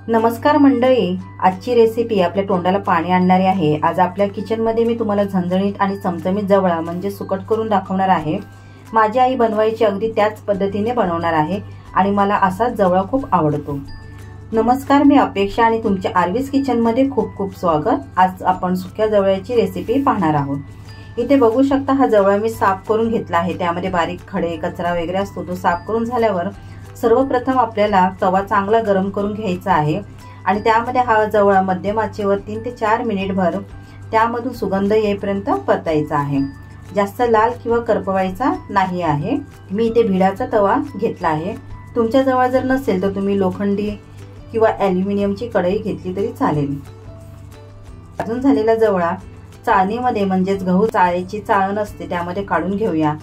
नमस्कार मंडळी, आजची रेसिपी आपल्या तोंडाला पाणी आणणारी आहे। आज आपल्या किचन मध्ये मी तुम्हाला झणझणीत आणि चमचमीत जवळा म्हणजे सुकट करून दाखवणार आहे। माझी आई बनवायची अगदी त्याच पद्धतीने बनवणार आहे आणि मला असाच जवळा खूप आवडतो। नमस्कार, मी अपेक्षा आणि तुमच्या आरवीज किचन मध्ये खूप खूप स्वागत। आज आपण सुक्या जवळ्याची रेसिपी पाहणार आहोत। इथे बघू शकता, हा जवळा मी साफ करून घेतला आहे। त्यामध्ये बारीक खडे कचरा वगैरे असतो, तो साफ करून झाल्यावर सर्वप्रथम आपल्याला तवा चांगला गरम करून घ्यायचा आहे आणि त्यामध्ये हा जवळा मध्यम आचेवर 3 ते 4 मिनिटभर त्यामधून सुगंध येईपर्यंत परतायचा आहे। जास्त लाल किंवा करपवायचा नाही आहे। मी इथे भिडाचा तवा घेतला आहे। तुमच्या जवळ जर नसेल तर तुम्ही लोखंडी किंवा ॲल्युमिनियमची कढई घेतली तरी चालेल। भाजून झालेला जवळा चाळणीमध्ये म्हणजेच गहू चाळायची चाळण असते त्यामध्ये काढून घेऊया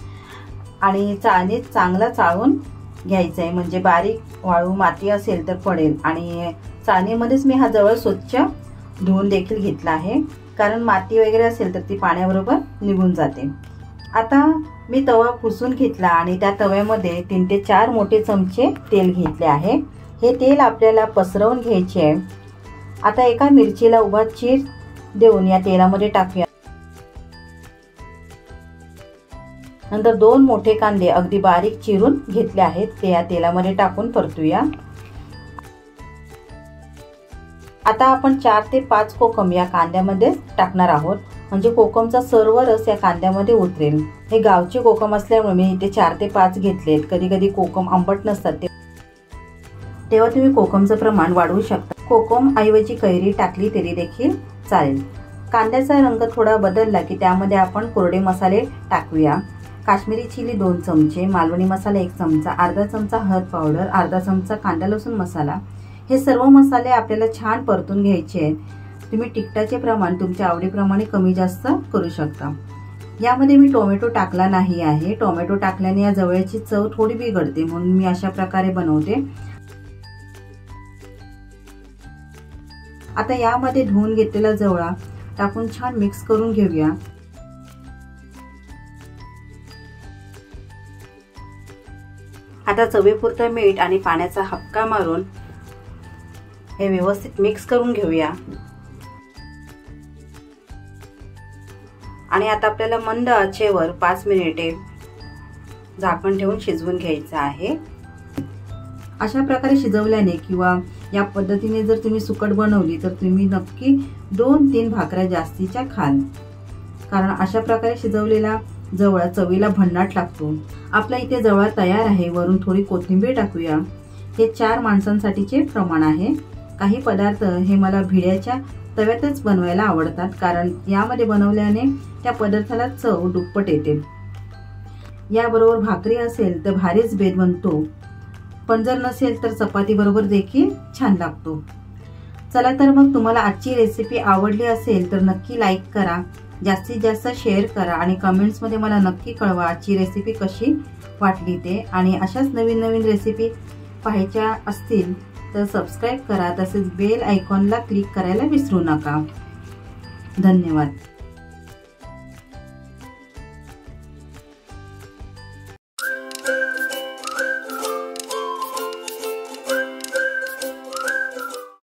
आणि चाळणीत चांगला चाळून घ्यायचा आहे, म्हणजे बारीक वाळू माती असेल तर पडेल। आणि चाळणीमध्येच मी हा जवळ स्वच्छ धुवून देखील घेतला आहे, कारण माती वगैरे असेल तर ती पाण्याबरोबर निघून जाते। आता मी तवा पुसून घेतला आणि त्या तव्यामध्ये 3 ते 4 मोठे चमचे तेल घेतले आहे। हे तेल आपल्याला पसरवून घ्यायचे आहे। आता एका मिरचीला उभा चीर देऊन या तेलामध्ये टाकूया। नंतर 2 मोठे कांदे अगदी बारीक चिरून घेतले आहेत, ते या तेलामध्ये टाकून परतूया। आता आपण 4 ते 5 कोकम या कांद्यामध्ये टाकणार आहोत, म्हणजे कोकमचा सर्व रस या कांद्यामध्ये उतरेल। हे गावचे कोकम असल्यामुळे मी इथे 4 ते 5 घेतलेत। कधी कधी कोकम आंबट नसतात, तेव्हा तुम्ही कोकमचं प्रमाण वाढवू शकता। कोकम ऐवजी कैरी टाकली तरी देखील चालेल। कांद्याचा रंग थोडा बदलला की त्यामध्ये आपण कोरडे मसाले टाकूया। काश्मीरी चिली 2 चमचे, मालवणी मसाला 1 चमचा, अर्धा चमचा हळद पावडर, अर्धा चमचा कांदा लसूण मसाला। हे सर्व मसाले आपल्याला छान परतून घ्यायचे आहेत। तुम्ही तिखटाचे प्रमाण तुमच्या आवडीप्रमाणे कमी जास्त करू शकता। यामध्ये मी टोमॅटो टाकला नाही आहे। टोमॅटो टाकल्याने या जवळ्याची चव थोडी बिघडते, म्हणून मी अशा प्रकारे बनवते। आता यामध्ये धुवून घेतलेला जवळा टाकून छान मिक्स करून घेऊया। आता चवीपुरतं मीठ आणि पाण्याचा हक्का मारून हे व्यवस्थित मिक्स करून घेऊया आणि आता आपल्याला मंद आचेवर 5 मिनिटे झाकण ठेवून शिजवून घ्यायचं आहे। अशा प्रकारे शिजवल्याने किंवा या पद्धतीने जर तुम्ही सुकट बनवली तर तुम्ही नक्की 2-3 भाकऱ्या जास्तीच्या खाल, कारण अशा प्रकारे शिजवलेला जवळा चवीला भन्नाट लागतो। आपला इथे जवळा तयार आहे। वरून थोडी कोथिंबीर टाकूया। हे 4 माणसांसाठीचे प्रमाण आहे। काही पदार्थ हे मला भिड्याच्या तव्यातच बनवायला आवडतात, कारण यामध्ये बनवल्याने त्या पदार्थाला चव दुप्पट येते। याबरोबर भाकरी असेल तर भारीच बेत बनतो, पण जर नसेल तर चपाती बरोबर देखील छान लागतो। चला तर मग तुम्हाला आजची रेसिपी आवडली असेल तर नक्की लाईक करा, जास्तीत जास्त शेअर करा आणि कमेंट्स मध्ये मला नक्की कळवा आजची रेसिपी कशी वाटली ते। आणि अशाच नवीन नवीन रेसिपी पाहायच्या असतील तर सबस्क्राईब करा, तसेच बेल आयकॉनला क्लिक करायला विसरू नका। धन्यवाद।